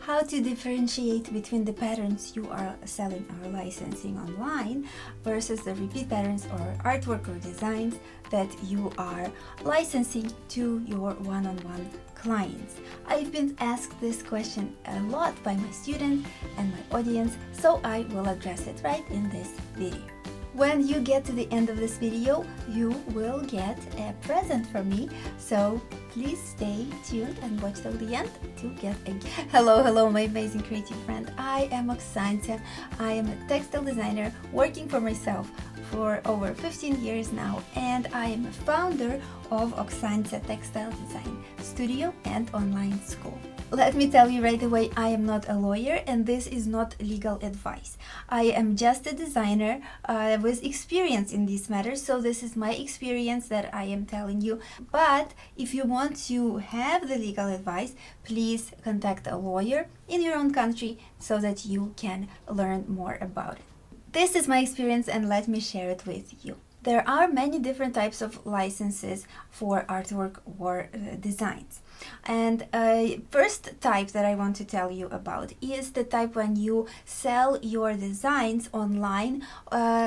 how to differentiate between the patterns you are selling or licensing online versus the repeat patterns or artwork or designs that you are licensing to your one-on-one clients. I've been asked this question a lot by my students and my audience, so I will address it right in this video. When you get to the end of this video, you will get a present from me, so please stay tuned and watch till the end to get a gift. Hello, my amazing creative friend. I am Oksancia. I am a textile designer working for myself for over 15 years now, and I am a founder of Oksancia Textile Design Studio and online school. Let me tell you right away, I am not a lawyer and this is not legal advice. I am just a designer with experience in these matters, so this is my experience that I am telling you. But if you want to have the legal advice, please contact a lawyer in your own country so that you can learn more about it. This is my experience and let me share it with you. There are many different types of licenses for artwork or designs. And first type that I want to tell you about is the type when you sell your designs online,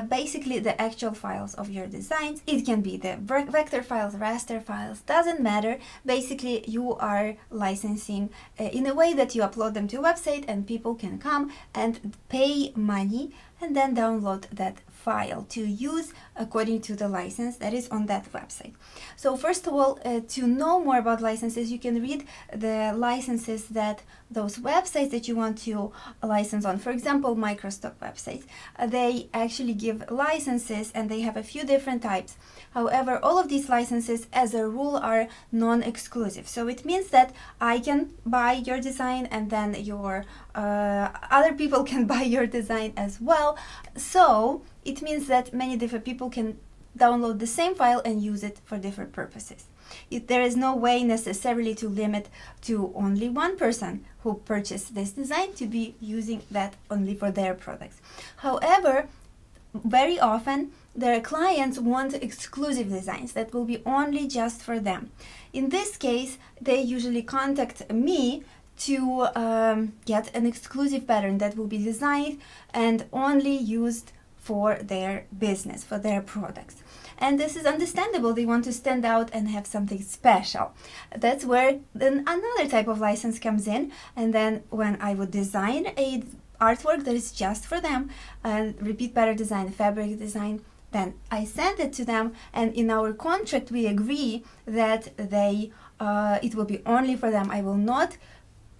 basically the actual files of your designs. It can be the vector files, raster files, doesn't matter. Basically, you are licensing in a way that you upload them to a website and people can come and pay money and then download that file to use according to the license that is on that website. So first of all, to know more about licenses, you can read the licenses that those websites that you want to license on. For example, microstock websites, they actually give licenses and they have a few different types. However, all of these licenses as a rule are non-exclusive. So it means that I can buy your design and then your other people can buy your design as well. So it means that many different people can download the same file and use it for different purposes. There is no way necessarily to limit to only one person who purchased this design to be using that only for their products. However, very often their clients want exclusive designs that will be only just for them. In this case, they usually contact me to get an exclusive pattern that will be designed and only used for their business, for their products. And this is understandable. They want to stand out and have something special. That's where then another type of license comes in. And then when I would design a artwork that is just for them, and repeat pattern design, fabric design, then I send it to them, and in our contract we agree that it will be only for them. I will not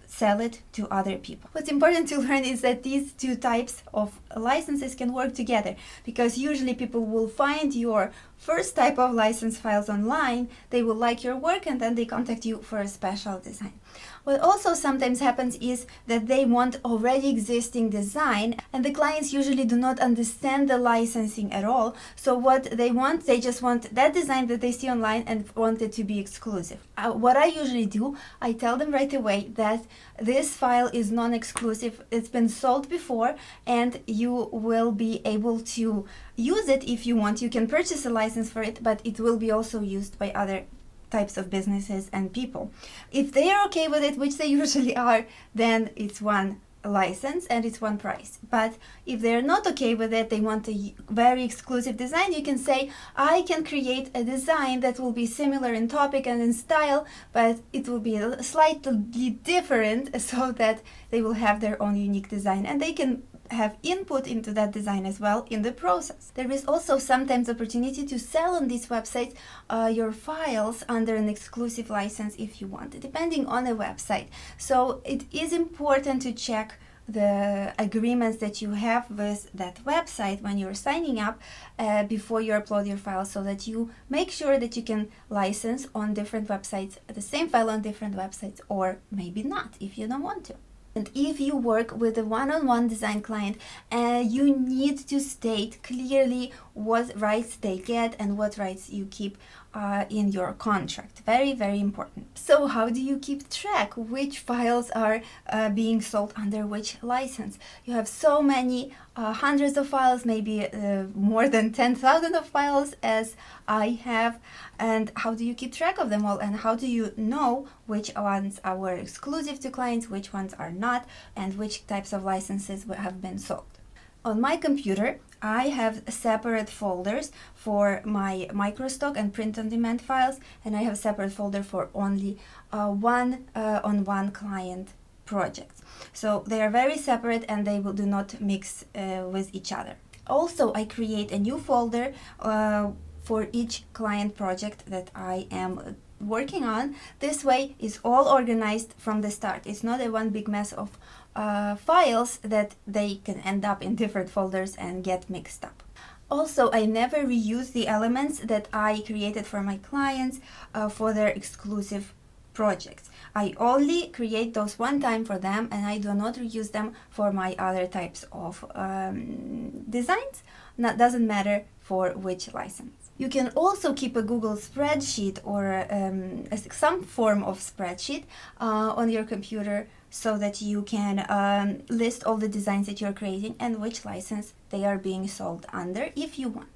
sell it to other people. What's important to learn is that these two types of licenses can work together, because usually people will find your first type of license files online, they will like your work, and then they contact you for a special design. What also sometimes happens is that they want already existing design, and the clients usually do not understand the licensing at all. So what they want, they just want that design that they see online and want it to be exclusive. What I usually do, I tell them right away that this file is non-exclusive. It's been sold before and you will be able to use it if you want. You can purchase a license for it, but it will be also used by other types of businesses and people. If they are okay with it, which they usually are, then it's one license and it's one price. But if they're not okay with it, they want a very exclusive design, you can say, I can create a design that will be similar in topic and in style, but it will be slightly different so that they will have their own unique design and they can have input into that design as well in the process. There is also sometimes opportunity to sell on these websites your files under an exclusive license if you want, depending on the website. So it is important to check the agreements that you have with that website when you're signing up before you upload your file, so that you make sure that you can license on different websites the same file on different websites, or maybe not if you don't want to. And if you work with a one-on-one design client, you need to state clearly what rights they get and what rights you keep in your contract. Very, very important. So how do you keep track which files are being sold under which license? You have so many hundreds of files, maybe more than 10,000 of files as I have. And how do you keep track of them all? And how do you know which ones are exclusive to clients, which ones are not, and which types of licenses have been sold? On my computer, I have separate folders for my microstock and print-on-demand files, and I have a separate folder for only one-on-one client projects. So they are very separate and they do not mix with each other. Also, I create a new folder for each client project that I am working on. This way it's all organized from the start. It's not a one big mess of files that they can end up in different folders and get mixed up. Also, I never reuse the elements that I created for my clients for their exclusive projects. I only create those one time for them, and I do not reuse them for my other types of designs. That doesn't matter for which license. You can also keep a Google spreadsheet or some form of spreadsheet on your computer so that you can list all the designs that you're creating and which license they are being sold under if you want.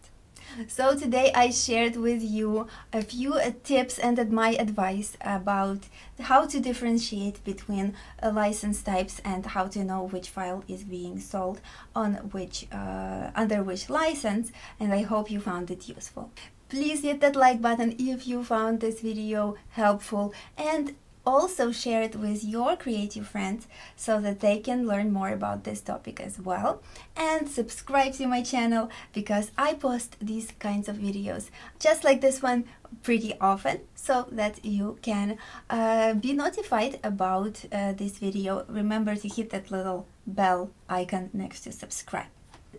So today I shared with you a few tips and my advice about how to differentiate between license types and how to know which file is being sold on which under which license, and I hope you found it useful. Please hit that like button if you found this video helpful, and also share it with your creative friends so that they can learn more about this topic as well. And subscribe to my channel because I post these kinds of videos just like this one pretty often, so that you can be notified about this video. Remember to hit that little bell icon next to subscribe.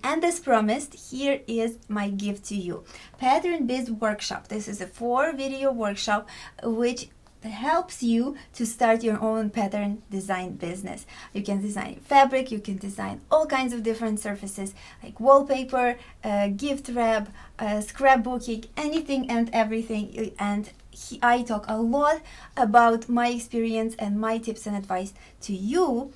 And as promised, here is my gift to you. Pattern Biz Workshop. This is a 4-video workshop which helps you to start your own pattern design business. You can design fabric, you can design all kinds of different surfaces like wallpaper, gift wrap, scrapbooking, anything and everything. And I talk a lot about my experience and my tips and advice to you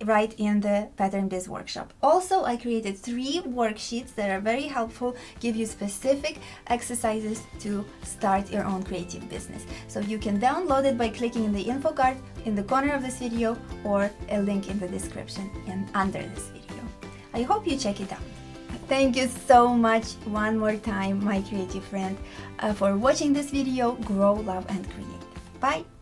right in the Pattern Biz Workshop. Also, I created 3 worksheets that are very helpful, give you specific exercises to start your own creative business. So you can download it by clicking in the info card in the corner of this video or a link in the description and under this video. I hope you check it out. Thank you so much one more time, my creative friend, for watching this video. Grow, love, and create. Bye!